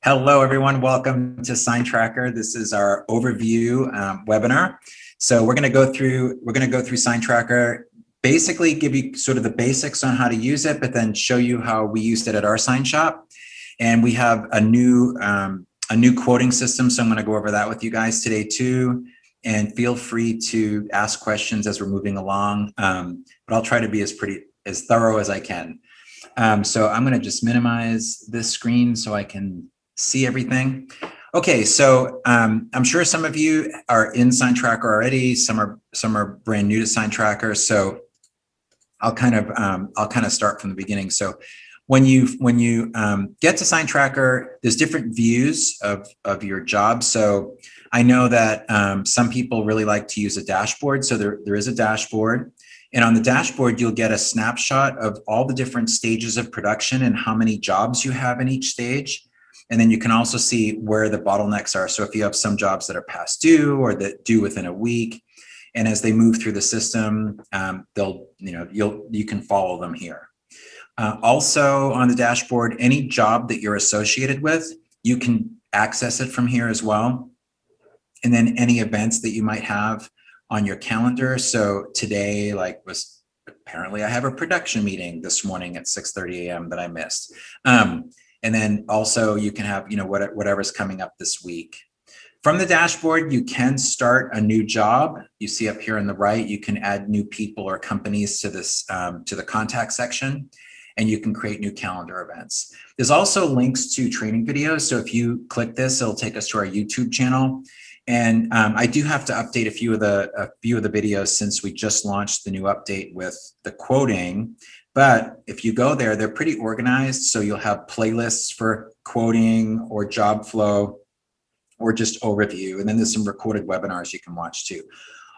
Hello, everyone. Welcome to SignTracker. This is our overview webinar. So we're going to go through SignTracker, basically give you sort of the basics on how to use it, but then show you how we used it at our sign shop. And we have a new quoting system, so I'm going to go over that with you guys today too. And feel free to ask questions as we're moving along, but I'll try to be as thorough as I can. So I'm going to just minimize this screen so I can see everything. Okay, so I'm sure some of you are in SignTracker already. Some are brand new to SignTracker. So I'll kind of start from the beginning. So when you get to SignTracker, there's different views of your job. So I know that some people really like to use a dashboard. So there is a dashboard. And on the dashboard, you'll get a snapshot of all the different stages of production and how many jobs you have in each stage. And then you can also see where the bottlenecks are. So if you have some jobs that are past due or that due within a week, and as they move through the system, you can follow them here. Also on the dashboard, any job that you're associated with, you can access it from here as well. And then any events that you might have on your calendar. So today, apparently I have a production meeting this morning at 6:30 a.m. that I missed. And then also you can have, whatever's coming up this week. From the dashboard, you can start a new job. You see up here on the right, you can add new people or companies to this, to the contact section, and you can create new calendar events. There's also links to training videos. So if you click this, it'll take us to our YouTube channel. And I do have to update a few of the videos since we just launched the new update with the quoting. But if you go there, they're pretty organized. So you'll have playlists for quoting or job flow or just overview. And then there's some recorded webinars you can watch too.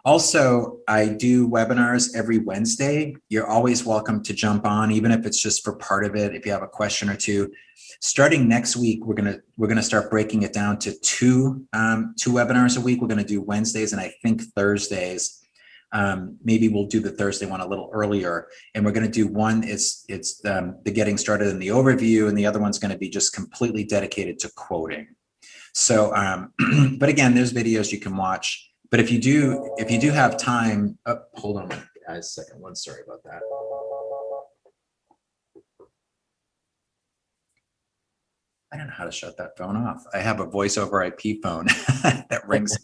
Also, I do webinars every Wednesday. You're always welcome to jump on, even if it's just for part of it. If you have a question or two, starting next week, we're gonna start breaking it down to two webinars a week. We're gonna do Wednesdays and I think Thursdays. Maybe we'll do the Thursday one a little earlier, and we're going to do one. It's the getting started in the overview, and the other one's going to be just completely dedicated to quoting. So, but again, there's videos you can watch. But if you do have time, hold on, guys, a second. One, sorry about that. I don't know how to shut that phone off. I have a voice over IP phone that rings.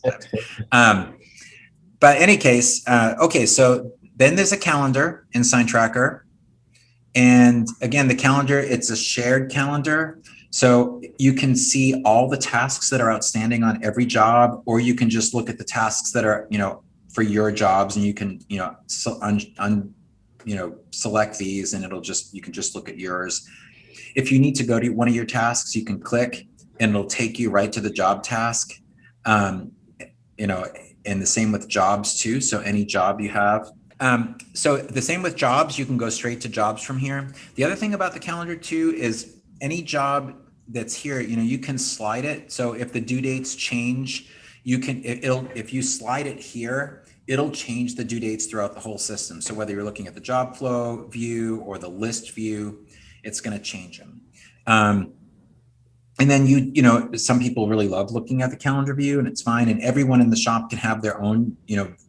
But in any case, okay, so then there's a calendar in SignTracker. And again, the calendar, it's a shared calendar. So you can see all the tasks that are outstanding on every job, or you can just look at the tasks that are, for your jobs, and you can, select these, and you can just look at yours. If you need to go to one of your tasks, you can click and it'll take you right to the job task. And the same with jobs too. So any job you have. So the same with jobs, you can go straight to jobs from here. The other thing about the calendar too is any job that's here, you can slide it. So if the due dates change, if you slide it here, it'll change the due dates throughout the whole system. So whether you're looking at the job flow view or the list view, it's going to change them. And then some people really love looking at the calendar view, and it's fine. And everyone in the shop can have their own,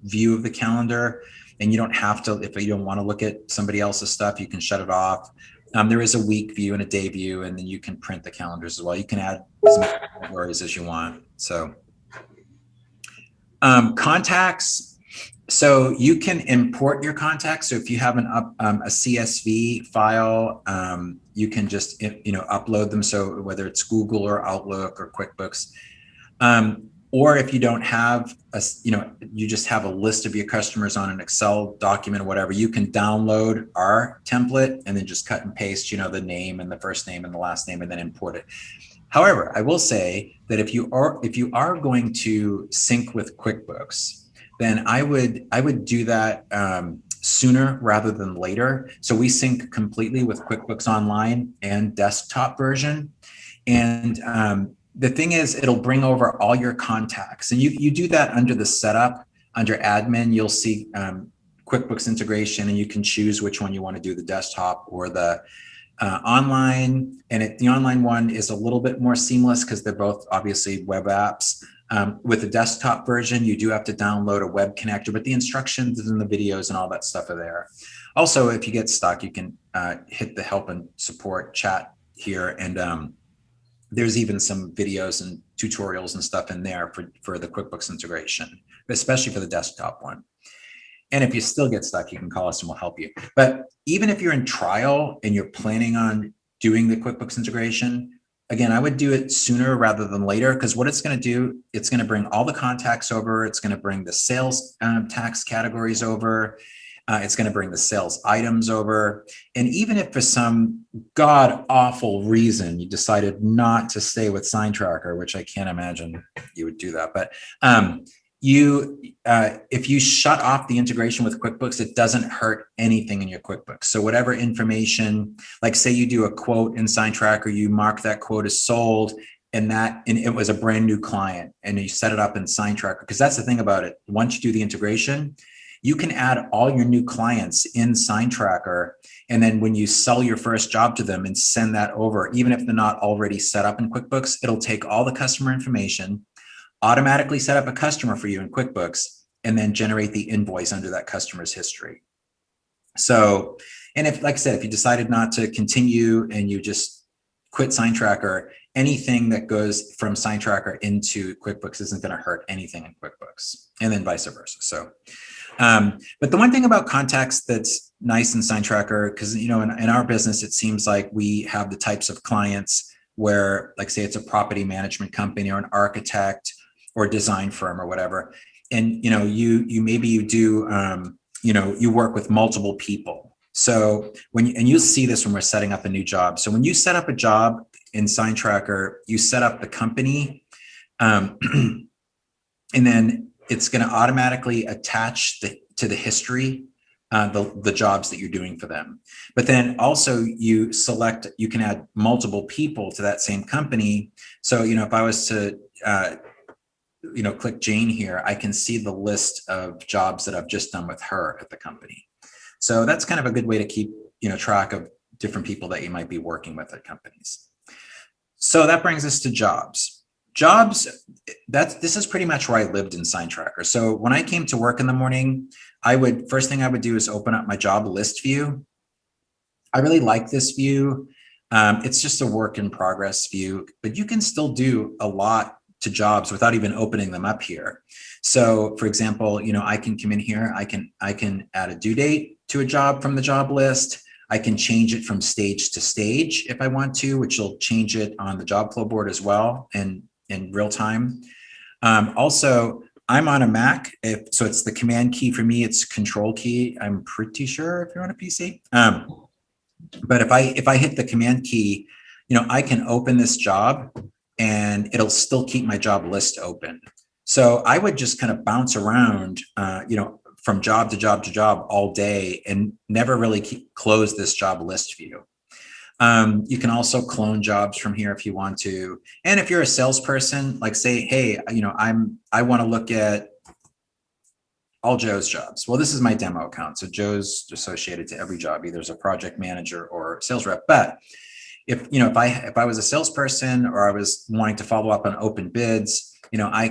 view of the calendar. And you don't have to, if you don't want to look at somebody else's stuff, you can shut it off. There is a week view and a day view, and then you can print the calendars as well. You can add as many categories as you want. So contacts. So you can import your contacts. So if you have a CSV file, you can just upload them. So whether it's Google or Outlook or QuickBooks, or if you don't have you just have a list of your customers on an Excel document or whatever, you can download our template and then just cut and paste, the name and the first name and the last name, and then import it. However, I will say that if you are going to sync with QuickBooks, then I would do that sooner rather than later. So we sync completely with QuickBooks Online and desktop version. And the thing is, it'll bring over all your contacts. And you do that under the setup, under admin, you'll see QuickBooks integration, and you can choose which one you want to do, the desktop or the online. And the online one is a little bit more seamless because they're both obviously web apps. With the desktop version, you do have to download a web connector, but the instructions and the videos and all that stuff are there. Also, if you get stuck, you can hit the help and support chat here, and there's even some videos and tutorials and stuff in there for the QuickBooks integration, especially for the desktop one. And if you still get stuck, you can call us and we'll help you. But even if you're in trial and you're planning on doing the QuickBooks integration, again, I would do it sooner rather than later, because what it's going to do, it's going to bring all the contacts over. It's going to bring the sales tax categories over. It's going to bring the sales items over. And even if for some god awful reason you decided not to stay with SignTracker, which I can't imagine you would do that, but if you shut off the integration with QuickBooks, it doesn't hurt anything in your QuickBooks. So whatever information, like say you do a quote in SignTracker, you mark that quote as sold, and it was a brand new client, and you set it up in SignTracker, because that's the thing about it. Once you do the integration, you can add all your new clients in SignTracker, and then when you sell your first job to them and send that over, even if they're not already set up in QuickBooks, it'll take all the customer information, automatically set up a customer for you in QuickBooks, and then generate the invoice under that customer's history. So, and if, like I said, if you decided not to continue and you just quit SignTracker, anything that goes from SignTracker into QuickBooks isn't going to hurt anything in QuickBooks, and then vice versa. So, but the one thing about contacts that's nice in SignTracker, because in our business, it seems like we have the types of clients where, like, say it's a property management company or an architect or design firm or whatever, and you do you work with multiple people. So and you'll see this when we're setting up a new job. So when you set up a job in SignTracker, you set up the company, and then it's going to automatically attach to the history the jobs that you're doing for them. But then also you can add multiple people to that same company. So if I was to click Jane here, I can see the list of jobs that I've just done with her at the company. So that's kind of a good way to keep track of different people that you might be working with at companies. So that brings us to jobs. This is pretty much where I lived in SignTracker. So when I came to work in the morning, first thing I would do is open up my job list view. I really like this view. It's just a work in progress view, but you can still do a lot to jobs without even opening them up here. So for example, I can come in here, I can add a due date to a job from the job list. I can change it from stage to stage if I want to, which will change it on the job flow board as well in real time. Also, I'm on a Mac, so it's the command key for me. It's control key. I'm pretty sure if you're on a PC. But if I hit the command key, I can open this job and it'll still keep my job list open. So I would just kind of bounce around, from job to job to job all day and never really close this job list view. You can also clone jobs from here if you want to. And if you're a salesperson, like say, hey, I want to look at all Joe's jobs. Well, this is my demo account. So Joe's associated to every job, either as a project manager or sales rep. But if I was a salesperson or I was wanting to follow up on open bids, I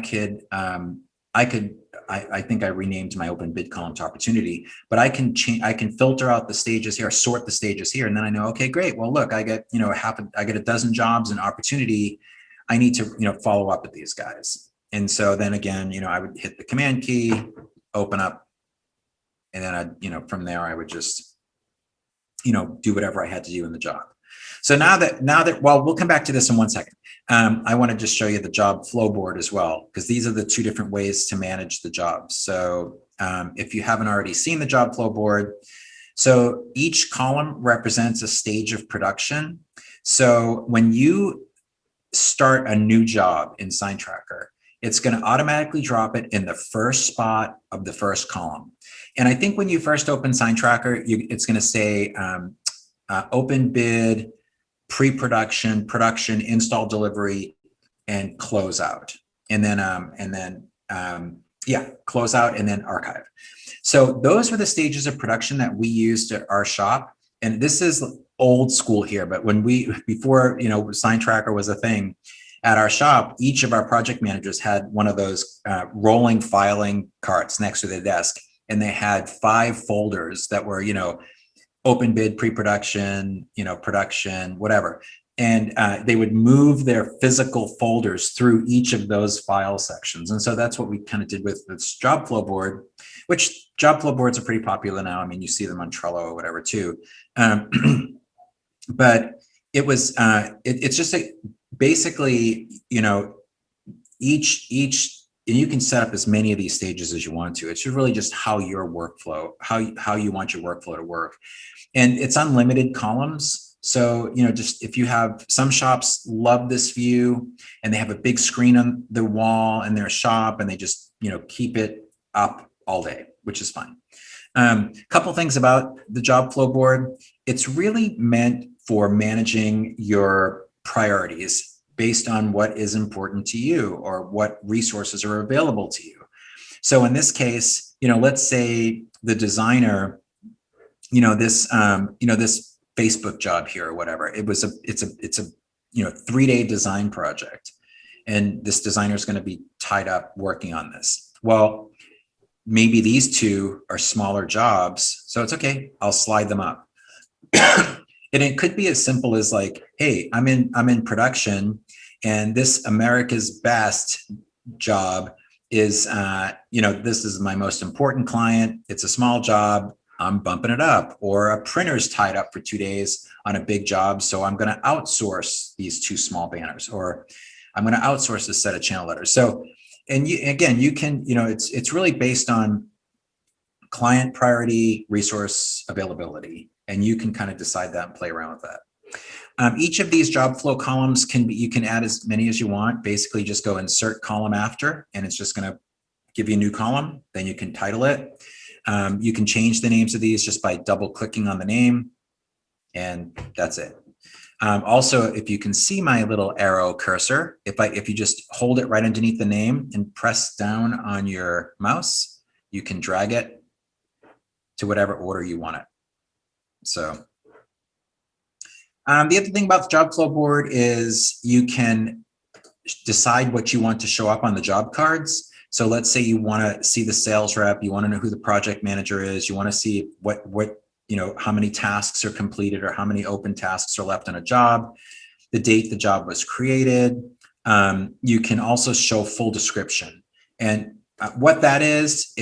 think I renamed my open bid column to opportunity, but I can filter out the stages here, sort the stages here. And then I know, okay, great. Well, look, I get, I get a dozen jobs in opportunity. I need to, follow up with these guys. And so then again, I would hit the command key, open up, and then from there, I would just, do whatever I had to do in the job. So now that, well, we'll come back to this in 1 second. I want to just show you the job flow board as well, because these are the two different ways to manage the jobs. So if you haven't already seen the job flow board, so each column represents a stage of production. So when you start a new job in SignTracker, it's going to automatically drop it in the first spot of the first column. And I think when you first open SignTracker, it's going to say open bid, pre-production, production, install, delivery, and closeout. And then Yeah, close out and then archive. So those were the stages of production that we used at our shop. And this is old school here, but before, SignTracker was a thing at our shop, each of our project managers had one of those rolling filing carts next to their desk. And they had 5 folders that were, open bid, pre-production, production, whatever. And they would move their physical folders through each of those file sections. And so that's what we kind of did with this job flow board, which job flow boards are pretty popular now. I mean, you see them on Trello or whatever too. But it was, it's just basically, each, and you can set up as many of these stages as you want to. It's really just how your workflow, how you want your workflow to work. And it's unlimited columns. So, just if you have, some shops love this view and they have a big screen on the wall in their shop and they just, keep it up all day, which is fine. Couple things about the job flow board. It's really meant for managing your priorities based on what is important to you or what resources are available to you. So in this case, let's say the designer, this Facebook job here or whatever, it's a 3-day design project. And this designer is going to be tied up working on this. Well, maybe these 2 are smaller jobs. So it's okay. I'll slide them up. And it could be as simple as like, hey, I'm in production and this America's Best job is, this is my most important client. It's a small job. I'm bumping it up. Or a printer's tied up for 2 days on a big job. So I'm going to outsource these 2 small banners, or I'm going to outsource this set of channel letters. So, and you can, it's really based on client priority, resource availability, and you can kind of decide that and play around with that. Each of these job flow columns you can add as many as you want. Basically just go insert column after, and it's just going to give you a new column. Then you can title it. You can change the names of these just by double clicking on the name, and that's it. Also, if you can see my little arrow cursor, if you just hold it right underneath the name and press down on your mouse, you can drag it to whatever order you want it. So the other thing about the job flow board is you can decide what you want to show up on the job cards. So let's say you want to see the sales rep, you want to know who the project manager is, you want to see what how many tasks are completed or how many open tasks are left on a job, the date the job was created. You can also show full description. And what that is,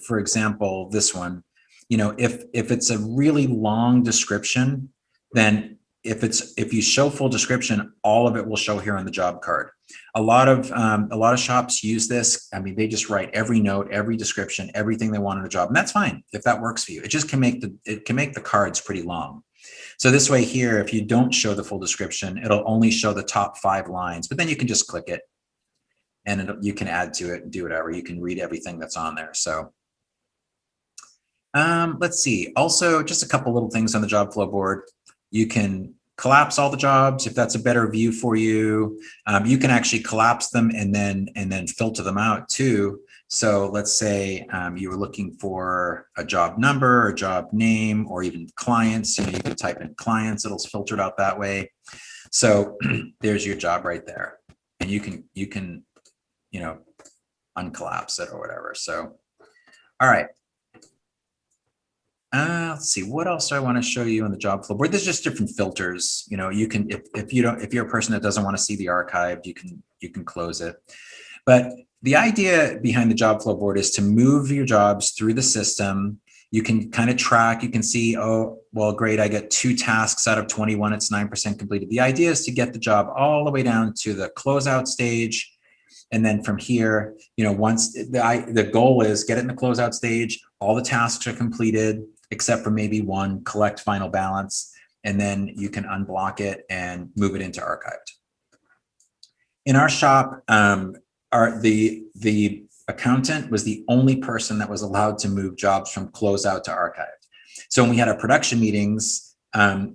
for example, this one, if it's a really long description, then if you show full description, all of it will show here on the job card. A lot of shops use this. I mean, they just write every note, every description, everything they want on a job, and that's fine if that works for you. It just can make the cards pretty long. So this way here, if you don't show the full description, it'll only show the top 5 lines, but then you can just click it and you can add to it and do whatever. You can read everything that's on there. So let's see. Also, just a couple little things on the job flow board. You can collapse all the jobs if that's a better view for you. You can actually collapse them and then filter them out too. So let's say you were looking for a job number or job name or even clients. You can type in clients, it'll filter it out that way. So there's your job right there, and you can uncollapse it or whatever. So all right. Let's see, what else do I want to show you on the job flow board? There's just different filters. You can, if you're a person that doesn't want to see the archived, you can close it. But the idea behind the job flow board is to move your jobs through the system. You can kind of track, you can see, oh, well, great, I get 2 tasks out of 21, it's 9% completed. The idea is to get the job all the way down to the closeout stage. And then from here, once the goal is get it in the closeout stage, all the tasks are completed, except for maybe one, collect final balance, and then you can unblock it and move it into archived. In our shop, the accountant was the only person that was allowed to move jobs from closeout to archived. So when we had our production meetings,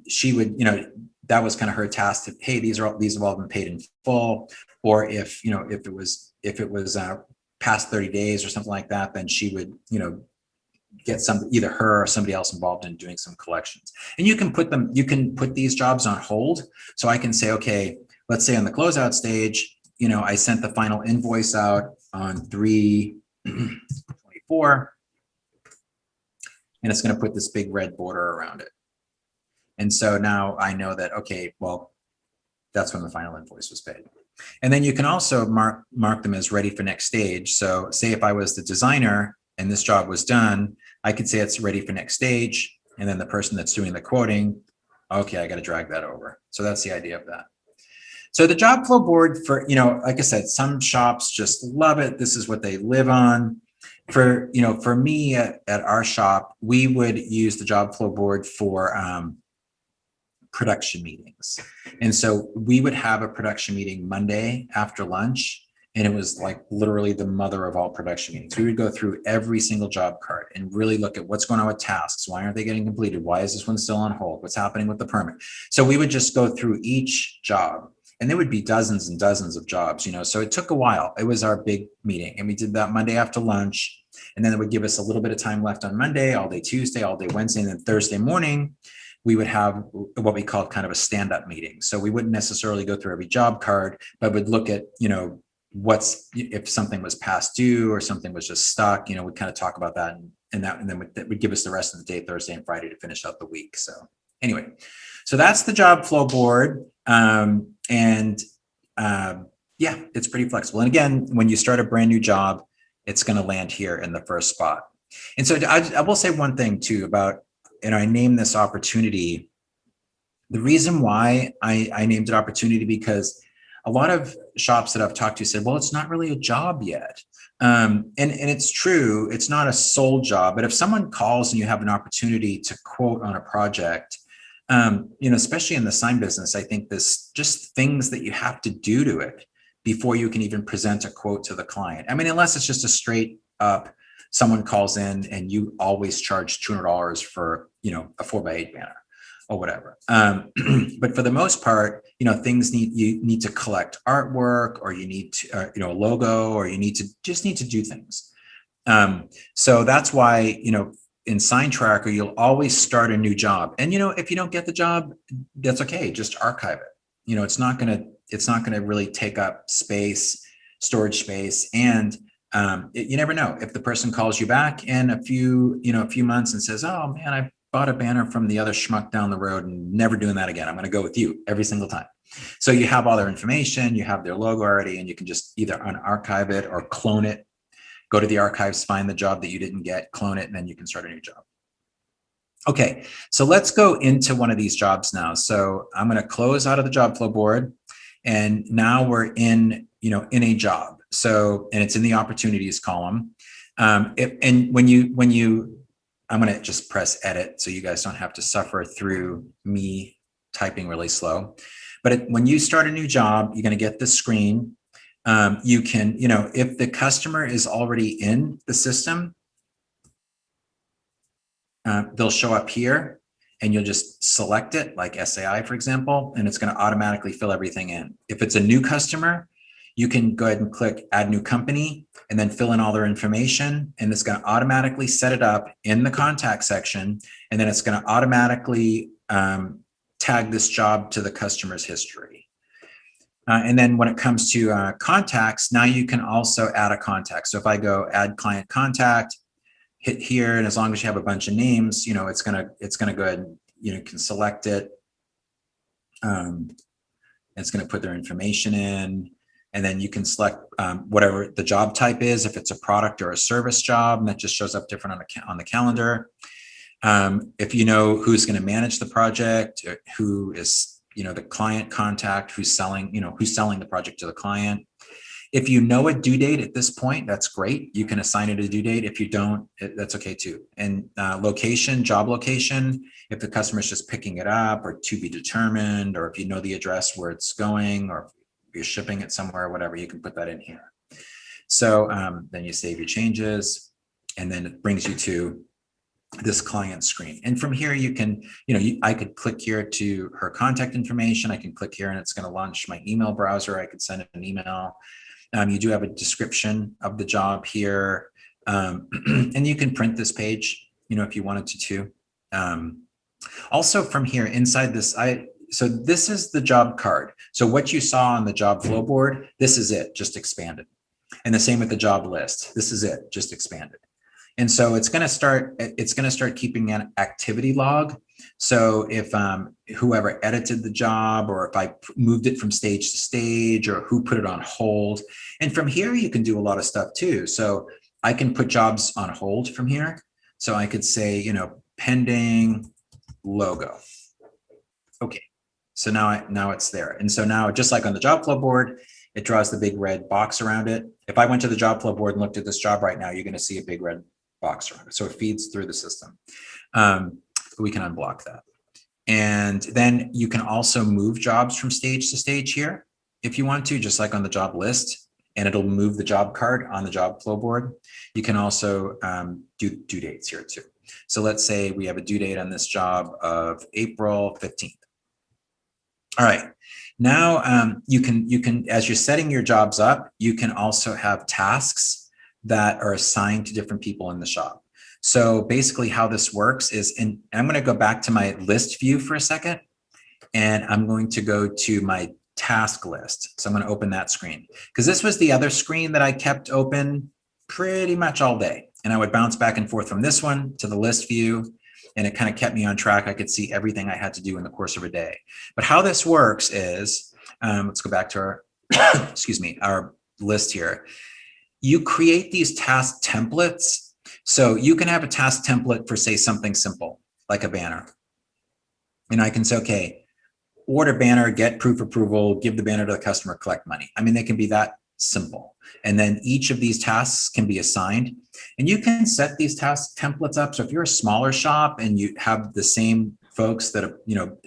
she would, that was kind of her task to, hey, these have all been paid in full. Or if it was past 30 days or something like that, then she would, get either her or somebody else involved in doing some collections. And you can put these jobs on hold. So I can say, okay, let's say on the closeout stage, I sent the final invoice out on 3/24, and it's going to put this big red border around it. And so now I know that, okay, well, that's when the final invoice was paid. And then you can also mark them as ready for next stage. So say if I was the designer and this job was done, I could say it's ready for next stage. And then the person that's doing the quoting, okay, I got to drag that over. So that's the idea of that. So the job flow board for, like I said, some shops just love it. This is what they live on. For me at our shop, we would use the job flow board for production meetings. And so we would have a production meeting Monday after lunch, and it was like literally the mother of all production meetings. We would go through every single job card and really look at what's going on with tasks. Why aren't they getting completed? Why is this one still on hold? What's happening with the permit? So we would just go through each job, and there would be dozens and dozens of jobs, so it took a while. It was our big meeting, and we did that Monday after lunch. And then it would give us a little bit of time left on Monday, all day Tuesday, all day Wednesday, and then Thursday morning, we would have what we called kind of a stand-up meeting. So we wouldn't necessarily go through every job card, but would look at, if something was past due or something was just stuck, we'd kind of talk about that, and then that would give us the rest of the day, Thursday and Friday, to finish out the week. So anyway, so that's the job flow board. Yeah, it's pretty flexible. And again, when you start a brand new job, it's going to land here in the first spot. And so I will say one thing too about, I named this opportunity. The reason why I named it opportunity, because a lot of shops that I've talked to said, well, it's not really a job yet. And it's true, it's not a sole job, but if someone calls and you have an opportunity to quote on a project, especially in the sign business, I think this just things that you have to do to it before you can even present a quote to the client. I mean, unless it's just a straight up, someone calls in and you always charge $200 for, a 4x8 banner or whatever. But for the most part, things you need to collect artwork, or you need to, a logo, or you need to do things. So that's why, in SignTracker, you'll always start a new job. And, if you don't get the job, that's okay. Just archive it. It's not going to really take up storage space. And you never know if the person calls you back in a few months and says, oh man, I bought a banner from the other schmuck down the road and never doing that again. I'm going to go with you every single time. So you have all their information, you have their logo already, and you can just either unarchive it or clone it, go to the archives, find the job that you didn't get, clone it, and then you can start a new job. Okay, so let's go into one of these jobs now. So I'm going to close out of the job flow board, and now we're in a job. So, and it's in the opportunities column. I'm going to just press edit so you guys don't have to suffer through me typing really slow. But when you start a new job, you're going to get this screen. You can, if the customer is already in the system, they'll show up here, and you'll just select it, like SAI, for example, and it's going to automatically fill everything in. If it's a new customer, you can go ahead and click add new company and then fill in all their information, and it's going to automatically set it up in the contact section, and then it's going to automatically tag this job to the customer's history. And then when it comes to contacts, now you can also add a contact. So if I go add client contact, hit here, and as long as you have a bunch of names, it's gonna go ahead and you can select it. It's gonna put their information in, and then you can select whatever the job type is, if it's a product or a service job, and that just shows up different on the calendar. If you know who's going to manage the project, who is the client contact, who's selling the project to the client. If you know a due date at this point, that's great. You can assign it a due date. If you don't, that's okay too. And location, job location, if the customer is just picking it up or to be determined, or if you know the address where it's going, or if you're shipping it somewhere or whatever, you can put that in here. So then you save your changes, and then it brings you to this client screen. And from here, you can, I could click here to her contact information. I can click here and it's going to launch my email browser. I could send an email. You do have a description of the job here. And you can print this page, if you wanted to too. Also from here inside this, so this is the job card. So what you saw on the job flow board, this is it, just expanded. And the same with the job list. This is it, just expanded. And so it's going to start keeping an activity log. So if whoever edited the job, or if I moved it from stage to stage, or who put it on hold. And from here, you can do a lot of stuff too. So I can put jobs on hold from here. So I could say, pending logo. Okay. So now it's there. And so now, just like on the job flow board, it draws the big red box around it. If I went to the job flow board and looked at this job right now, you're going to see a big red box around it. So it feeds through the system. We can unblock that. And then you can also move jobs from stage to stage here if you want to, just like on the job list, and it'll move the job card on the job flow board. You can also do due dates here too. So let's say we have a due date on this job of April 15th. All right. Now you can, as you're setting your jobs up, you can also have tasks that are assigned to different people in the shop. So basically how this works is, and I'm going to go back to my list view for a second, and I'm going to go to my task list. So I'm going to open that screen, because this was the other screen that I kept open pretty much all day. And I would bounce back and forth from this one to the list view, and it kind of kept me on track. I could see everything I had to do in the course of a day. But how this works is, let's go back to our, excuse me, our list here. You create these task templates. So you can have a task template for, say, something simple, like a banner. And I can say, okay, order banner, get proof approval, give the banner to the customer, collect money. I mean, they can be that simple. And then each of these tasks can be assigned. And you can set these task templates up. So if you're a smaller shop and you have the same folks that are,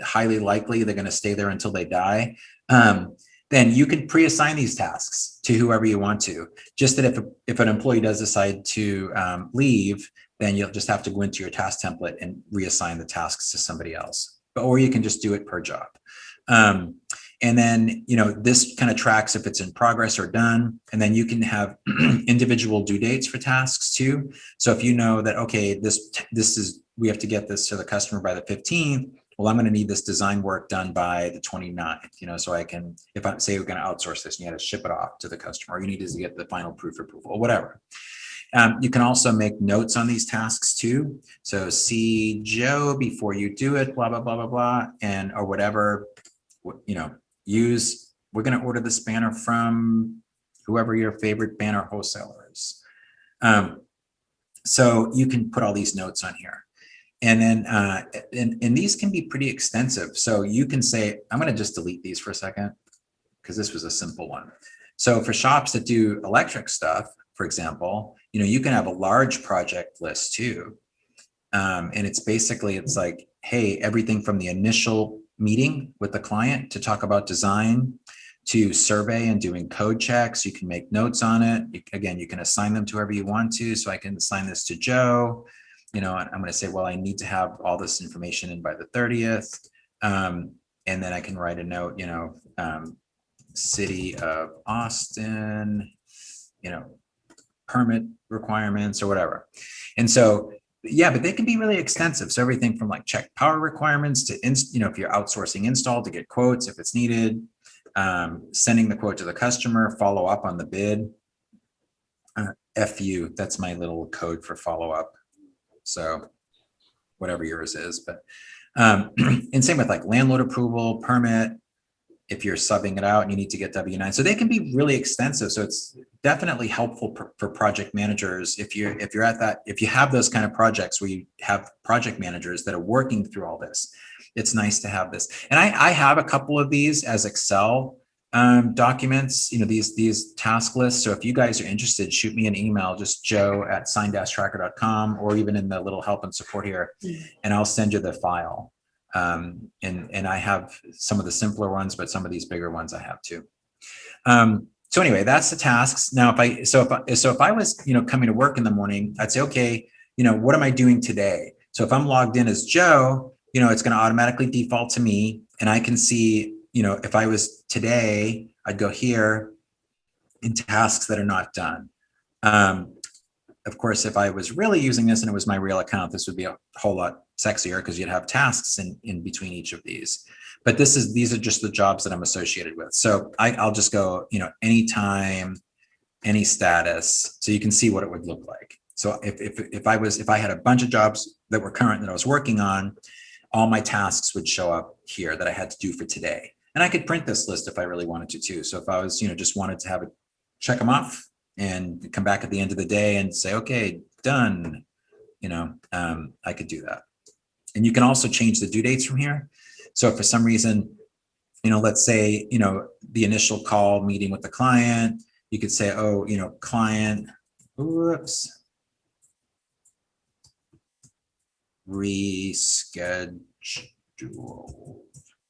highly likely they're going to stay there until they die, then you can pre-assign these tasks to whoever you want to. Just that if an employee does decide to leave, then you'll just have to go into your task template and reassign the tasks to somebody else. Or you can just do it per job. And then, this kind of tracks if it's in progress or done. And then you can have individual due dates for tasks too. So if you know that, okay, we have to get this to the customer by the 15th, well, I'm going to need this design work done by the 29th, so I can, if I say we're going to outsource this and you had to ship it off to the customer, or you need to get the final proof approval or whatever. You can also make notes on these tasks too. So see Joe before you do it, blah, blah, blah, blah, blah, or whatever, we're going to order this banner from whoever your favorite banner wholesaler is. So you can put all these notes on here. And then, and these can be pretty extensive. So you can say, I'm going to just delete these for a second, because this was a simple one. So for shops that do electric stuff, for example, you can have a large project list too. And it's like, hey, everything from the initial meeting with the client to talk about design, to survey and doing code checks. You can make notes on it. Again, you can assign them to whoever you want to. So I can assign this to Joe. I'm going to say, well, I need to have all this information in by the 30th. And then I can write a note, City of Austin, permit requirements or whatever. And so, yeah, but they can be really extensive. So everything from like check power requirements to, if you're outsourcing install, to get quotes if it's needed, sending the quote to the customer, follow up on the bid. FU, that's my little code for follow up. So whatever yours is, but and same with like landlord approval, permit, if you're subbing it out and you need to get W-9. So they can be really extensive. So it's definitely helpful for project managers. If you have those kind of projects where you have project managers that are working through all this, it's nice to have this. And I have a couple of these as Excel documents, these task lists. So if you guys are interested, shoot me an email, just joe@sign-tracker.com, or even in the little help and support here, and I'll send you the file. And I have some of the simpler ones, but some of these bigger ones I have too. So anyway, that's the tasks. Now, if I was, coming to work in the morning, I'd say, okay, what am I doing today? So if I'm logged in as Joe, it's going to automatically default to me, and I can see, if I was today, I'd go here in tasks that are not done. Of course, if I was really using this and it was my real account, this would be a whole lot sexier because you'd have tasks in between each of these. But these are just the jobs that I'm associated with. So I'll just go, anytime, any status, so you can see what it would look like. So if I had a bunch of jobs that were current that I was working on, all my tasks would show up here that I had to do for today. And I could print this list if I really wanted to too. So if I was, just wanted to have it, check them off and come back at the end of the day and say, okay, done, I could do that. And you can also change the due dates from here. So if for some reason, let's say, the initial call meeting with the client, you could say, oh, client, whoops, reschedule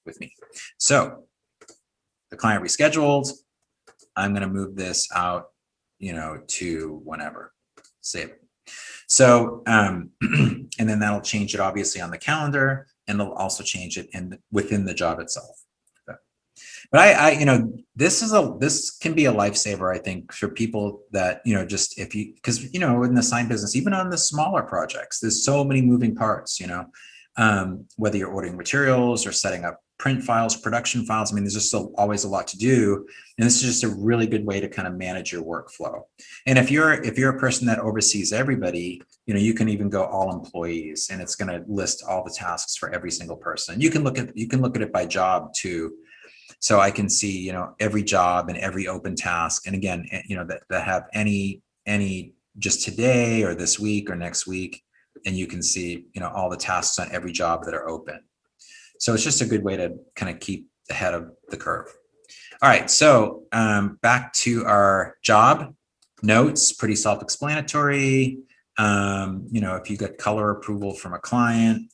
with me. So the client rescheduled, I'm going to move this out, to whenever, save it. So, and then that'll change it obviously on the calendar, and it'll also change it within the job itself. But this can be a lifesaver, I think, for people that, just because, in the sign business, even on the smaller projects, there's so many moving parts, whether you're ordering materials or setting up print files, production files. I mean, there's just always a lot to do. And this is just a really good way to kind of manage your workflow. And if you're a person that oversees everybody, you can even go all employees, and it's going to list all the tasks for every single person. You can look at it by job too. So I can see, every job and every open task. And again, that have any just today or this week or next week. And you can see, all the tasks on every job that are open. So it's just a good way to kind of keep ahead of the curve. All right, so back to our job notes, pretty self-explanatory. If you get color approval from a client,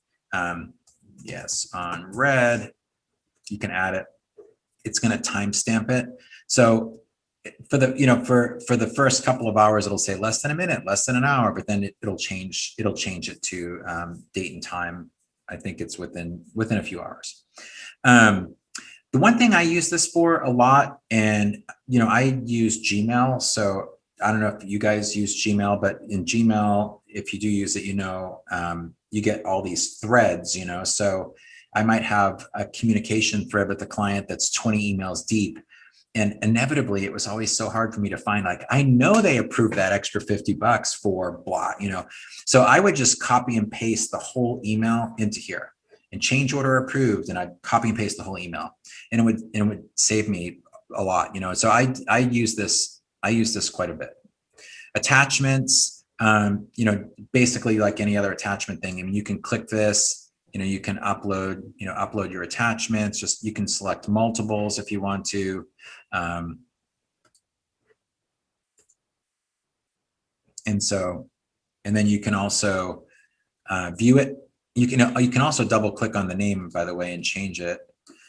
yes, on red, you can add it. It's going to timestamp it. So for the first couple of hours, it'll say less than a minute, less than an hour, but then it'll change it to date and time. I think it's within a few hours. The one thing I use this for a lot, and I use Gmail. So I don't know if you guys use Gmail, but in Gmail, if you do use it, you get all these threads. So I might have a communication thread with the client that's 20 emails deep. And inevitably, it was always so hard for me to find, like, I know they approved that extra $50 for blah, So I would just copy and paste the whole email into here and change order approved. And I'd copy and paste the whole email, and it would save me a lot, So I use this quite a bit. Attachments, basically like any other attachment thing. I mean, you can click this. You can upload your attachments. Just, you can select multiples if you want to. And then you can also view it. You can also double click on the name, by the way, and change it.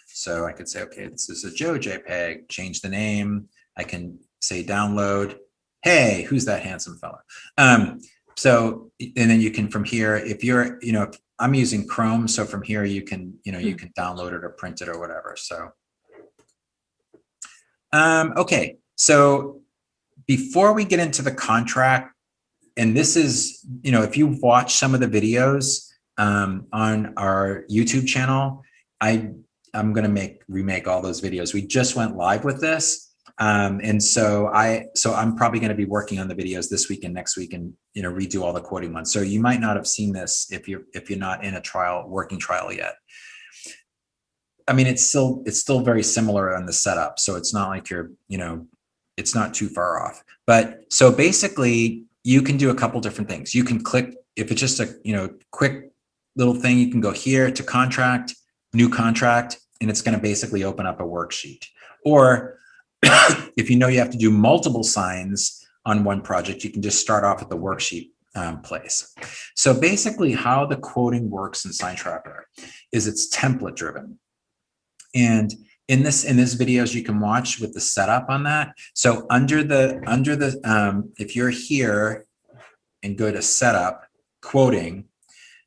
So I could say, okay, this is a Joe JPEG, change the name. I can say download. Hey, who's that handsome fella? So, and then you can, from here, if you're, I'm using Chrome, so from here you can, you can download it or print it or whatever. So, okay. So before we get into the contract, and this is, if you've watched some of the videos on our YouTube channel, I'm going to remake all those videos. We just went live with this. And so I'm probably going to be working on the videos this week and next week, and redo all the quoting ones. So you might not have seen this if you're not in a working trial yet. I mean, it's still very similar on the setup. So it's not like it's not too far off. But so basically, you can do a couple different things. You can click, if it's just a quick little thing, you can go here to contract, new contract, and it's going to basically open up a worksheet. Or if you have to do multiple signs on one project, you can just start off at the worksheet place. So basically, how the quoting works in SignTracker is it's template driven. And in this videos you can watch with the setup on that. So under the if you're here and go to setup quoting,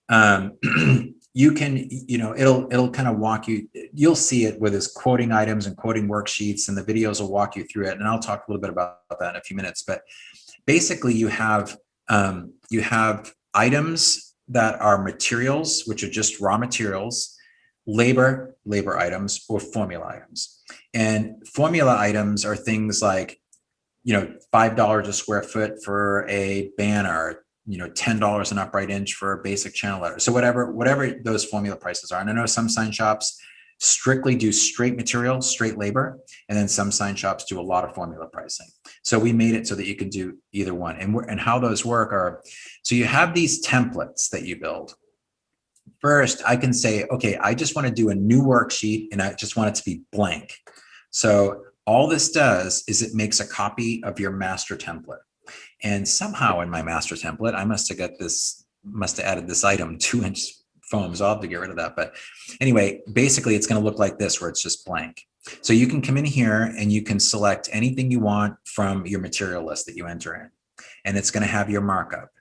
you can, it'll kind of walk you, you'll see it with his quoting items and quoting worksheets, and the videos will walk you through it. And I'll talk a little bit about that in a few minutes. But basically, you have items that are materials, which are just raw materials, labor items, or formula items. And formula items are things like, $5 a square foot for a banner, $10 an upright inch for a basic channel letter. So whatever those formula prices are. And I know some sign shops strictly do straight material, straight labor, and then some sign shops do a lot of formula pricing. So we made it so that you can do either one. And how those work are, so you have these templates that you build. First, I can say, okay, I just want to do a new worksheet and I just want it to be blank. So all this does is it makes a copy of your master template. And somehow in my master template, I must have added this item 2-inch foam. So I'll have to get rid of that. But anyway, basically it's going to look like this, where it's just blank. So you can come in here and you can select anything you want from your material list that you enter in, and it's going to have your markup.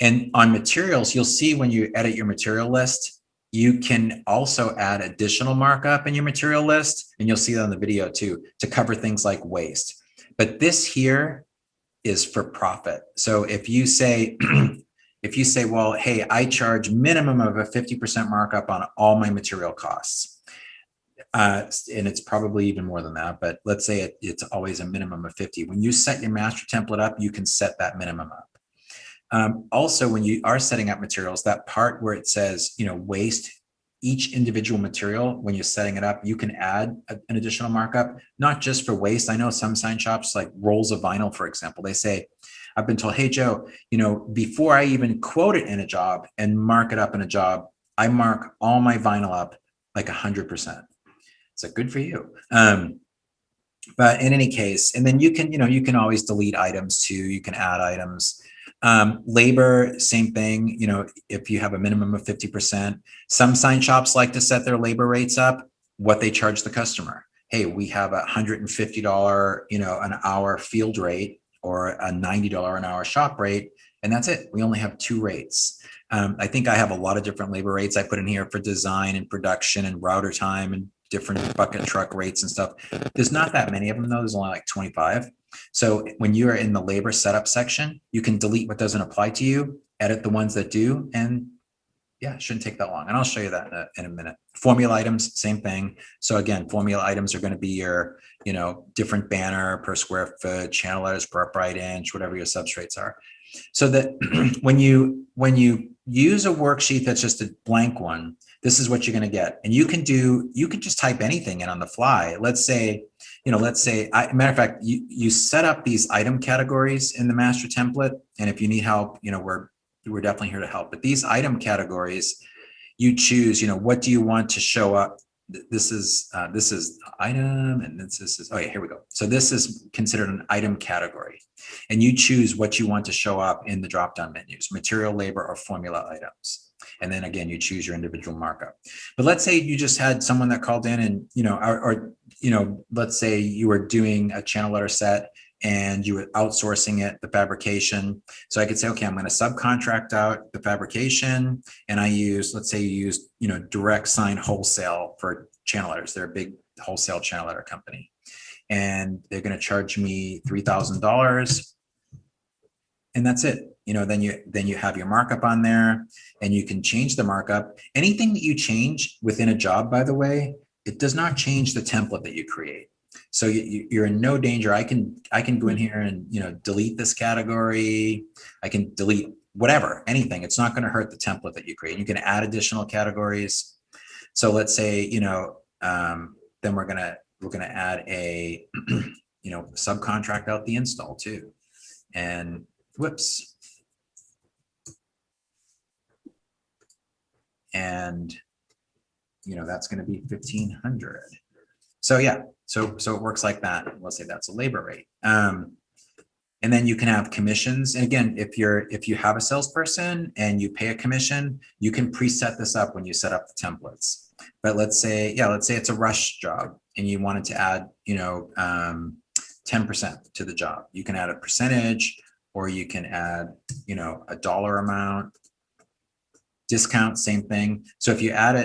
And on materials, you'll see when you edit your material list, you can also add additional markup in your material list, and you'll see that on the video too, to cover things like waste. But this here is for profit. So if you say, well, hey, I charge minimum of a 50% markup on all my material costs. And it's probably even more than that, but let's say it's always a minimum of 50. When you set your master template up, you can set that minimum up. Also, when you are setting up materials, that part where it says, waste, each individual material, when you're setting it up, you can add an additional markup, not just for waste. I know some sign shops, like rolls of vinyl, for example, they say, I've been told, hey, Joe, before I even quote it in a job and mark it up in a job, I mark all my vinyl up like 100%. So good for you. But in any case, and then you can always delete items too. You can add items. Labor, same thing. If you have a minimum of 50%, some sign shops like to set their labor rates up, what they charge the customer. Hey, we have a $150, an hour field rate, or a $90 an hour shop rate. And that's it. We only have 2 rates. I think I have a lot of different labor rates I put in here for design and production and router time and different bucket truck rates and stuff. There's not that many of them though. There's only like 25. So when you're in the labor setup section, you can delete what doesn't apply to you, edit the ones that do, and yeah, it shouldn't take that long. And I'll show you that in a minute. Formula items, same thing. So again, formula items are going to be your, different banner per square foot, channel letters per upright inch, whatever your substrates are. So that when you use a worksheet that's just a blank one, this is what you're going to get. And you can just type anything in on the fly. Let's say, matter of fact, you set up these item categories in the master template. And if you need help, we're definitely here to help. But these item categories, you choose, what do you want to show up? This is item, and this is, oh yeah, here we go. So this is considered an item category, and you choose what you want to show up in the drop-down menus, material, labor, or formula items. And then again, you choose your individual markup. But let's say you just had someone that called in and, let's say you were doing a channel letter set and you were outsourcing it, the fabrication. So I could say, okay, I'm going to subcontract out the fabrication. And let's say you use, Direct Sign Wholesale for channel letters. They're a big wholesale channel letter company. And they're going to charge me $3,000. And that's it. Then you have your markup on there, and you can change the markup. Anything that you change within a job, by the way, it does not change the template that you create. So you're in no danger. I can go in here and delete this category. I can delete whatever, anything. It's not going to hurt the template that you create. You can add additional categories. So let's say then we're gonna add a subcontract out the install too, and whoops. And that's going to be 1,500. So yeah, so it works like that. Let's say that's a labor rate. And then you can have commissions. And again, if you have a salesperson and you pay a commission, you can preset this up when you set up the templates. But let's say it's a rush job and you wanted to add 10% to the job. You can add a percentage, or you can add a dollar amount. Discount, same thing. So if you add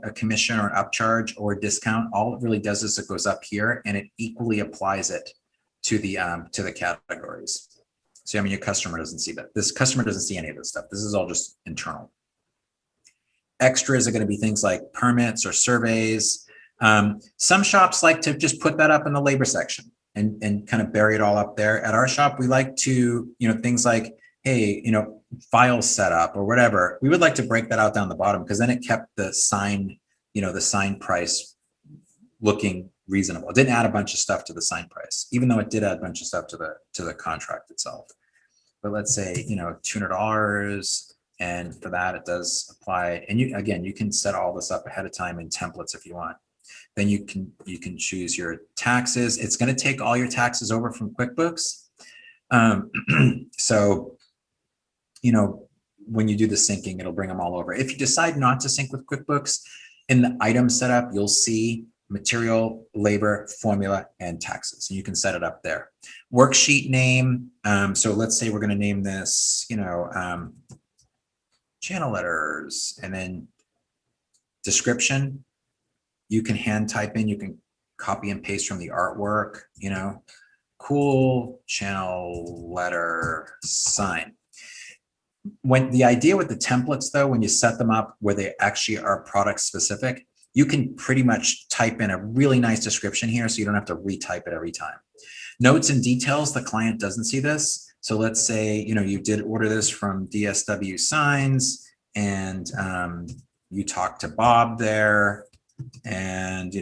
a commission or an upcharge or a discount, all it really does is it goes up here and it equally applies it to the categories. So I mean, your customer doesn't see that. This customer doesn't see any of this stuff. This is all just internal. Extras are going to be things like permits or surveys. Some shops like to just put that up in the labor section and kind of bury it all up there. At our shop, we like to, things like, hey, file setup or whatever. We would like to break that out down the bottom because then it kept the sign, the sign price looking reasonable. It didn't add a bunch of stuff to the sign price, even though it did add a bunch of stuff to the contract itself. But let's say, $200. And for that, it does apply. And you can set all this up ahead of time in templates if you want. Then you can choose your taxes. It's going to take all your taxes over from QuickBooks. So, when you do the syncing, it'll bring them all over. If you decide not to sync with QuickBooks, in the item setup, you'll see material, labor, formula, and taxes. And you can set it up there. Worksheet name. So let's say we're going to name this, channel letters, and then description. You can hand type in, you can copy and paste from the artwork, cool channel letter sign. When the idea with the templates though, when you set them up where they actually are product specific, you can pretty much type in a really nice description here so you don't have to retype it every time. Notes and details, the client doesn't see this. So let's say, you did order this from DSW Signs and you talked to Bob there and,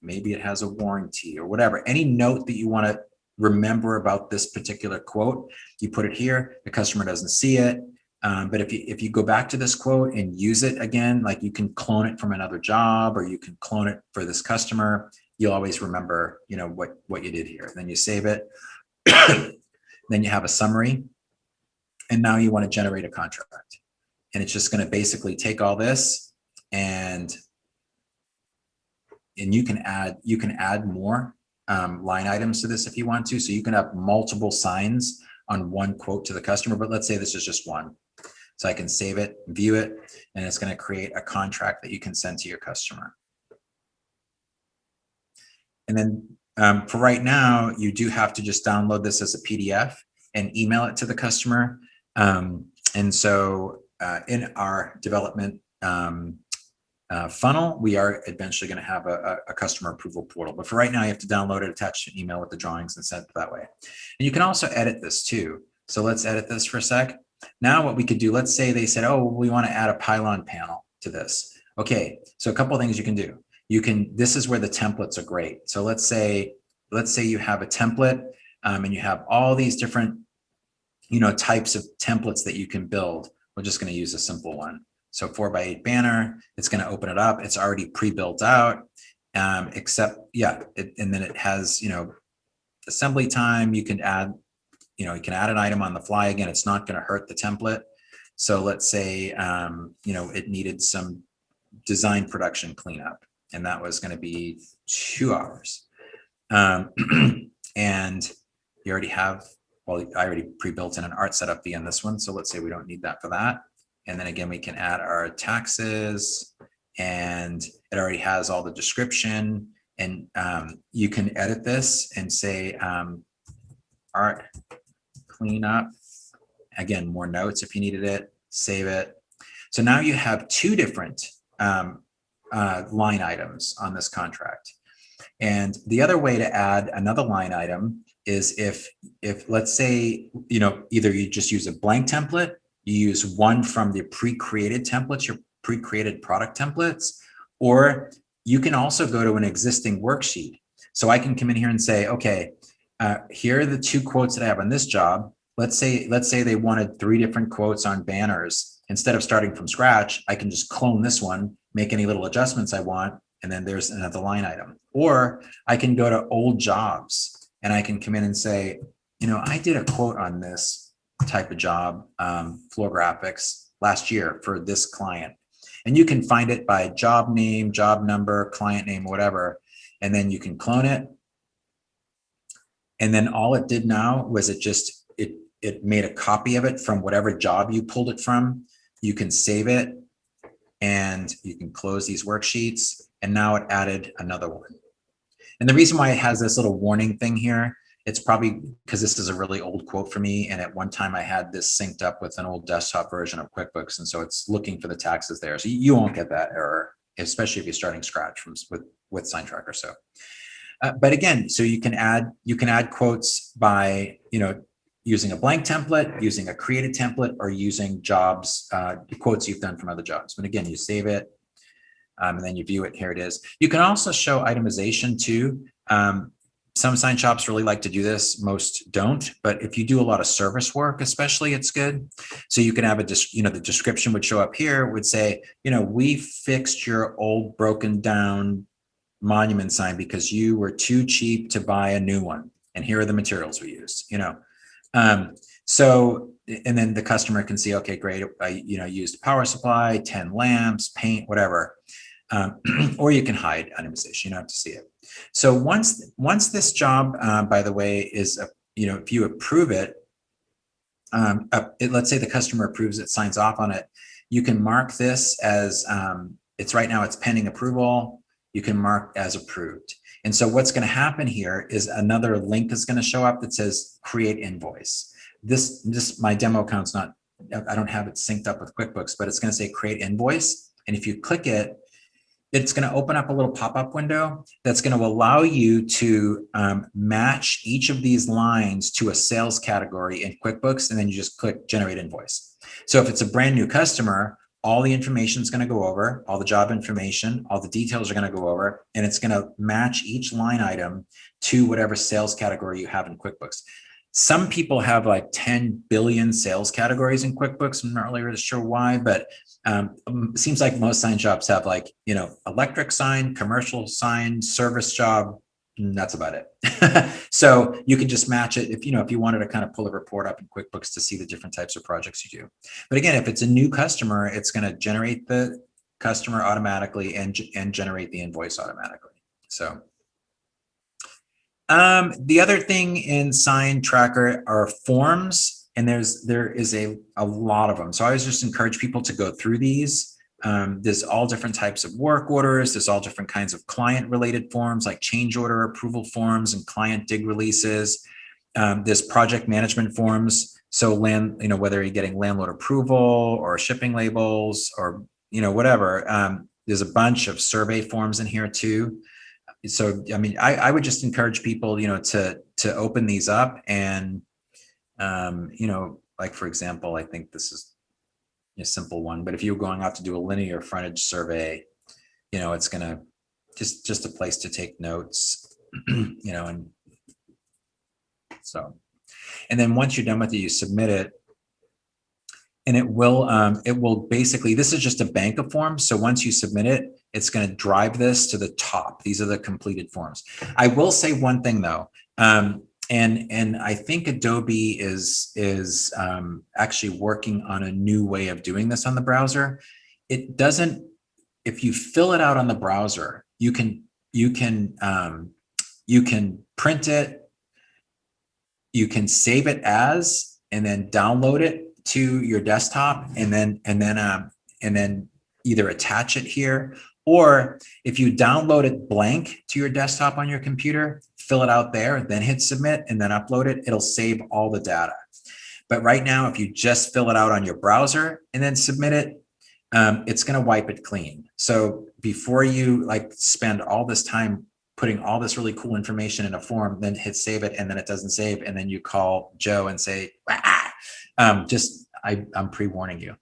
maybe it has a warranty or whatever. Any note that you want to remember about this particular quote, you put it here. The customer doesn't see it. But if you go back to this quote and use it again, like you can clone it from another job or you can clone it for this customer, you'll always remember, what you did here. Then you save it. Then you have a summary. And now you want to generate a contract. And it's just going to basically take all this and you can add more line items to this if you want to. So you can have multiple signs on one quote to the customer, but let's say this is just one. So I can save it, view it, and it's going to create a contract that you can send to your customer. And then for right now, you do have to just download this as a PDF and email it to the customer. And so in our development funnel, we are eventually going to have a customer approval portal. But for right now, you have to download it, attach an email with the drawings and send it that way. And you can also edit this too. So let's edit this for a sec. Now what we could do, let's say they said, oh, we want to add a pylon panel to this. Okay, so a couple of things you can do. This is where the templates are great. So let's say you have a template and you have all these different, types of templates that you can build. We're just going to use a simple one. So 4x8 banner, it's going to open it up. It's already pre-built out, and then it has, assembly time. You can add, an item on the fly. Again, it's not going to hurt the template. So let's say, it needed some design production cleanup, and that was going to be 2 hours. And you already have, I already pre-built in an art setup fee on this one. So let's say we don't need that for that. And then again, we can add our taxes and it already has all the description and you can edit this and say art cleanup. Again, more notes if you needed it, save it. So now you have 2 different line items on this contract. And the other way to add another line item is if let's say, either you just use a blank template, you use one from the pre-created templates, your pre-created product templates, or you can also go to an existing worksheet. So I can come in here and say, okay, here are the 2 quotes that I have on this job. Let's say they wanted 3 different quotes on banners. Instead of starting from scratch, I can just clone this one, make any little adjustments I want, and then there's another line item. Or I can go to old jobs and I can come in and say, I did a quote on this type of job, floor graphics last year for this client. And you can find it by job name, job number, client name, whatever. And then you can clone it. And then all it did now was it it made a copy of it from whatever job you pulled it from. You can save it and you can close these worksheets. And now it added another one. And the reason why it has this little warning thing here, it's probably because this is a really old quote for me. And at one time I had this synced up with an old desktop version of QuickBooks. And so it's looking for the taxes there. So you won't get that error, especially if you're starting scratch with SignTracker. So, but again, so you can add quotes by, using a blank template, using a created template, or using jobs, quotes you've done from other jobs. But again, you save it, and then you view it. Here it is. You can also show itemization too. Some sign shops really like to do this. Most don't. But if you do a lot of service work, especially, it's good. So you can have the description would show up here. Would say, we fixed your old broken down monument sign because you were too cheap to buy a new one, and here are the materials we used. So, and then the customer can see, okay, great. I used power supply, 10 lamps, paint, whatever. Or you can hide itemization. You don't have to see it. So once this job, by the way, is, if you approve it, let's say the customer approves it, signs off on it, you can mark this as, right now it's pending approval. You can mark as approved. And so what's going to happen here is another link is going to show up that says create invoice. My demo account's not, I don't have it synced up with QuickBooks, but it's going to say create invoice. And if you click it, it's going to open up a little pop-up window that's going to allow you to match each of these lines to a sales category in QuickBooks, and then you just click generate invoice. So if it's a brand new customer, all the information is going to go over, all the job information, all the details are going to go over, and it's going to match each line item to whatever sales category you have in QuickBooks. Some people have like 10 billion sales categories in QuickBooks. I'm not really sure why, but it seems like most sign shops have like, electric sign, commercial sign, service job, and that's about it. So you can just match it if you wanted to kind of pull a report up in QuickBooks to see the different types of projects you do. But again, if it's a new customer, it's going to generate the customer automatically and generate the invoice automatically. So the other thing in SignTracker are forms, and there is a lot of them. So I always just encourage people to go through these. There's all different types of work orders. There's all different kinds of client related forms like change order approval forms and client dig releases. There's project management forms. So whether you're getting landlord approval or shipping labels or, whatever, there's a bunch of survey forms in here too. So, I mean, I would just encourage people, to open these up and, like, for example, I think this is a simple one, but if you're going out to do a linear frontage survey, it's going to just a place to take notes, and so, and then once you're done with it, you submit it. And it will basically, this is just a bank of forms. So once you submit it, it's going to drive this to the top. These are the completed forms. I will say one thing though, and I think Adobe is actually working on a new way of doing this on the browser. It doesn't, if you fill it out on the browser, you can print it, you can save it as, and then download it to your desktop, and then either attach it here, or if you download it blank to your desktop on your computer, fill it out there, then hit submit and then upload it, it'll save all the data. But right now, if you just fill it out on your browser and then submit it, it's going to wipe it clean. So before you spend all this time putting all this really cool information in a form, then hit save it, and then it doesn't save, and then you call Joe and say, I'm pre-warning you.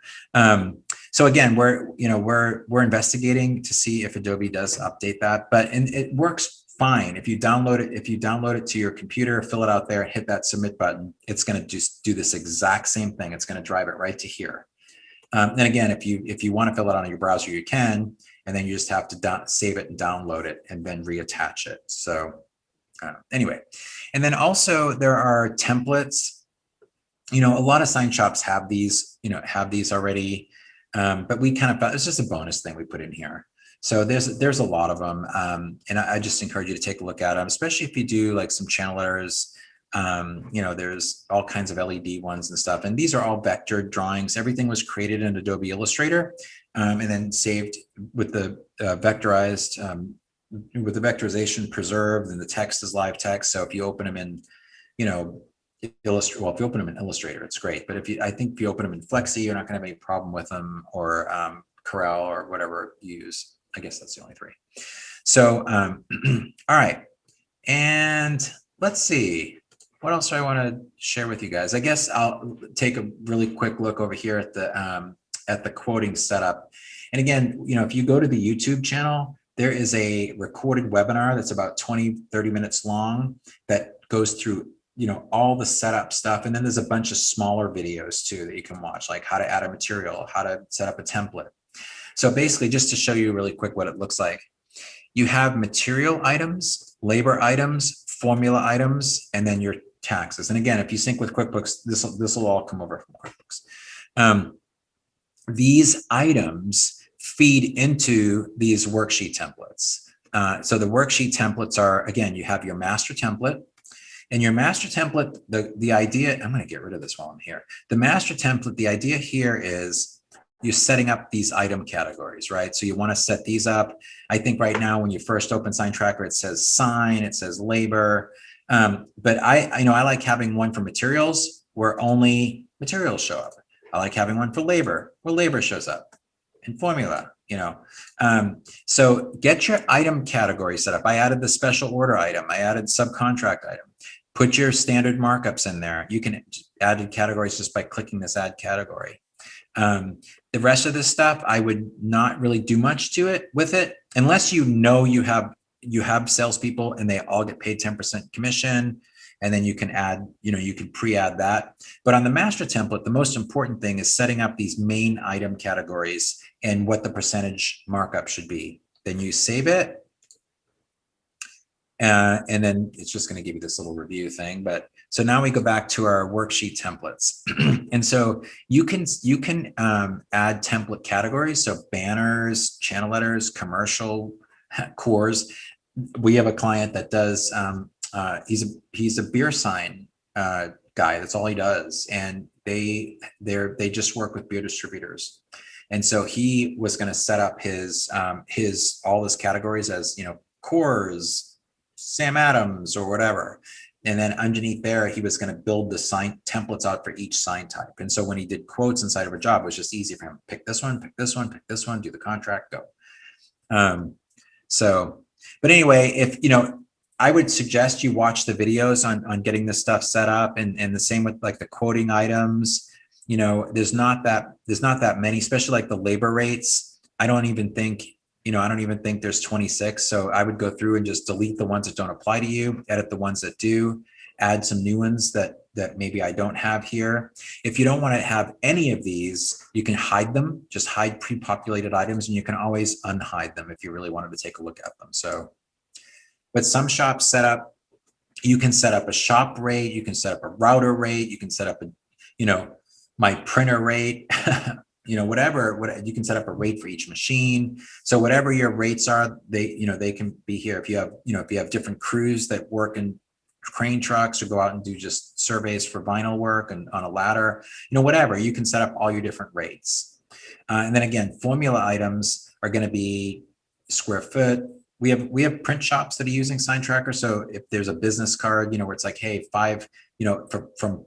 So again, we're investigating to see if Adobe does update that, but it works fine. If you download it to your computer, fill it out there, hit that submit button, it's going to just do this exact same thing. It's going to drive it right to here. And again, if you want to fill it out on your browser, you can, and then you just have to save it and download it and then reattach it. So anyway, and then also there are templates. A lot of sign shops have these already, but we kind of thought it's just a bonus thing we put in here. So there's a lot of them, and I just encourage you to take a look at them, especially if you do like some channel errors. You know, there's all kinds of LED ones and stuff. And these are all vector drawings. Everything was created in Adobe Illustrator and then saved with the vectorized, with the vectorization preserved, and the text is live text. So if you open them in, you know, Illustrator, well, if you open them in Illustrator, it's great. But I think if you open them in Flexi, you're not going to have any problem with them, or Corel or whatever you use. I guess that's the only three. So, all right. And let's see. What else do I want to share with you guys? I guess I'll take a really quick look over here at the quoting setup. And again, you know, if you go to the YouTube channel, there is a recorded webinar that's about 20-30 minutes long that goes through, you know, all the setup stuff. And then there's a bunch of smaller videos too that you can watch, like how to add a material, how to set up a template. So basically, just to show you really quick what it looks like, you have material items, labor items, formula items, and then your taxes. And again, if you sync with QuickBooks, this will all come over from QuickBooks. These items feed into these worksheet templates. So the worksheet templates are, again, you have your master template, and your master template, the idea, I'm going to get rid of this while I'm here. The master template, the idea here is you're setting up these item categories, right? So you want to set these up. I think right now when you first open SignTracker, it says sign, it says labor. But I like having one for materials where only materials show up. I like having one for labor where labor shows up, and formula, you know. So get your item category set up. I added the special order item. I added subcontract item. Put your standard markups in there. You can add categories just by clicking this add category. The rest of this stuff, I would not really do much to it with it, unless you know you have salespeople and they all get paid 10% commission, and then you can add, you know, you can pre-add that. But on the master template, the most important thing is setting up these main item categories and what the percentage markup should be. Then you save it. And then it's just going to give you this little review thing. But so now we go back to our worksheet templates. And so you can add template categories. So banners, channel letters, commercial, cores. We have a client that does, he's a beer sign guy. That's all he does. And they just work with beer distributors. And so he was going to set up all his categories as, you know, cores, Sam Adams or whatever. And then underneath there, he was going to build the sign templates out for each sign type. And so when he did quotes inside of a job, it was just easy for him. Pick this one, pick this one, pick this one, do the contract, go. But anyway, if, you know, I would suggest you watch the videos on getting this stuff set up, and the same with like the quoting items. You know, there's not that many, especially like the labor rates. I don't even think there's 26. So I would go through and just delete the ones that don't apply to you, edit the ones that do, add some new ones that maybe I don't have here. If you don't want to have any of these, you can hide them, just hide pre-populated items, and you can always unhide them if you really wanted to take a look at them. So, but some shops you can set up a shop rate, you can set up a router rate, you can set up my printer rate, whatever you can set up a rate for each machine. So whatever your rates are, they can be here. If you have different crews that work in crane trucks or go out and do just surveys for vinyl work and on a ladder, whatever, you can set up all your different rates. And then again, formula items are going to be square foot. We have print shops that are using SignTracker. So if there's a business card, where it's like, hey, from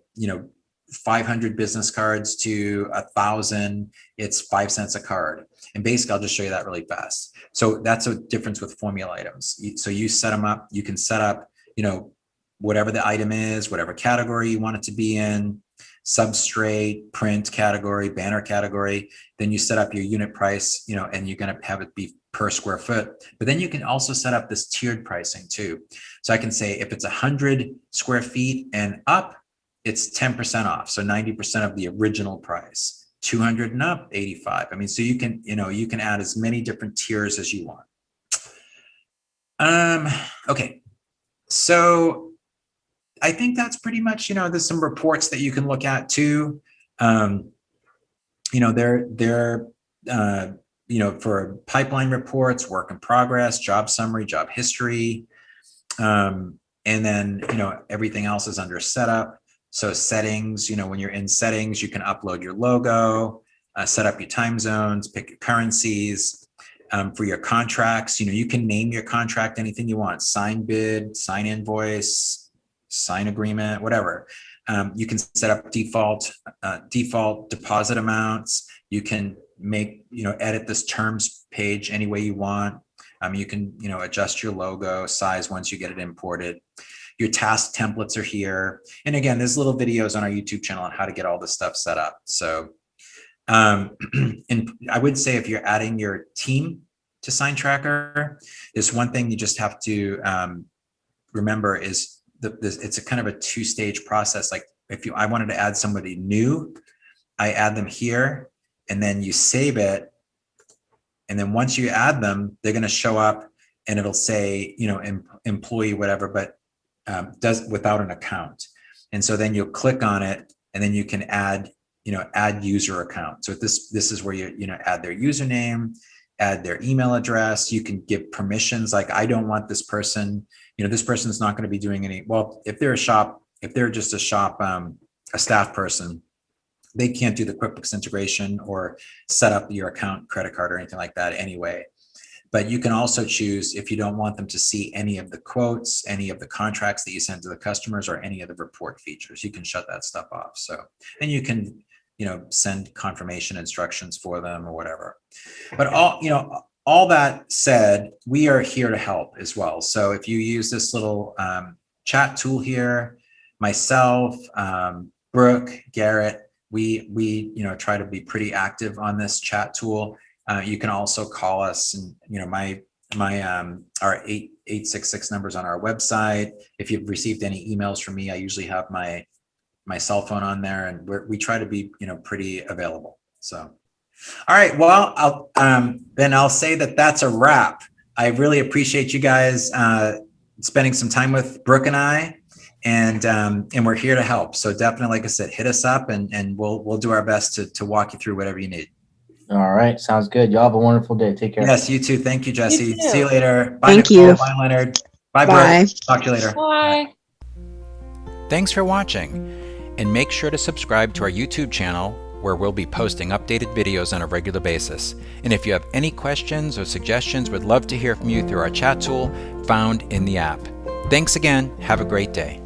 500 business cards to 1,000, it's 5 cents a card. And basically, I'll just show you that really fast. So that's a difference with formula items. So you set them up, you can set up, whatever the item is, whatever category you want it to be in, substrate, print category, banner category. Then you set up your unit price, and you're going to have it be per square foot. But then you can also set up this tiered pricing too. So I can say if it's 100 square feet and up, it's 10% off. So 90% of the original price. 200 and up, 85. I mean, so you can add as many different tiers as you want. Okay. So I think that's pretty much, there's some reports that you can look at too. They're for pipeline reports, work in progress, job summary, job history. And then, everything else is under setup. So settings, when you're in settings, you can upload your logo, set up your time zones, pick your currencies. For your contracts, you can name your contract anything you want: sign bid, sign invoice, sign agreement, whatever. You can set up default deposit amounts. You can make, edit this terms page any way you want. You can, adjust your logo size once you get it imported. Your task templates are here. And again, there's little videos on our YouTube channel on how to get all this stuff set up. So, and I would say if you're adding your team to SignTracker, there's one thing you just have to remember is it's a kind of a two-stage process. Like I wanted to add somebody new, I add them here, and then you save it. And then once you add them, they're going to show up and it'll say, employee, whatever, but does without an account. And so then you'll click on it and then you can add, add user account. So this is where you, add their username, add their email address. You can give permissions. Like, I don't want this person, this person's not going to be doing any, well, if they're just a staff person, they can't do the QuickBooks integration or set up your account, credit card, or anything like that anyway. But you can also choose if you don't want them to see any of the quotes, any of the contracts that you send to the customers, or any of the report features. You can shut that stuff off. So, and you can, send confirmation instructions for them or whatever. But all that said, we are here to help as well. So if you use this little chat tool here, myself, Brooke, Garrett, we try to be pretty active on this chat tool. You can also call us, and our 866 numbers on our website. If you've received any emails from me, I usually have my cell phone on there, and we try to be pretty available. So, all right, well, then I'll say that's a wrap. I really appreciate you guys spending some time with Brooke and I. And we're here to help. So definitely, like I said, hit us up and we'll do our best to walk you through whatever you need. All right. Sounds good. Y'all have a wonderful day. Take care. Yes, you too. Thank you, Jesse. See you later. Bye, Thank Nicole. You. Bye, Leonard. Bye, Brooke. Talk to you later. Bye. Thanks for watching. And make sure to subscribe to our YouTube channel, where we'll be posting updated videos on a regular basis. And if you have any questions or suggestions, we'd love to hear from you through our chat tool found in the app. Thanks again. Have a great day.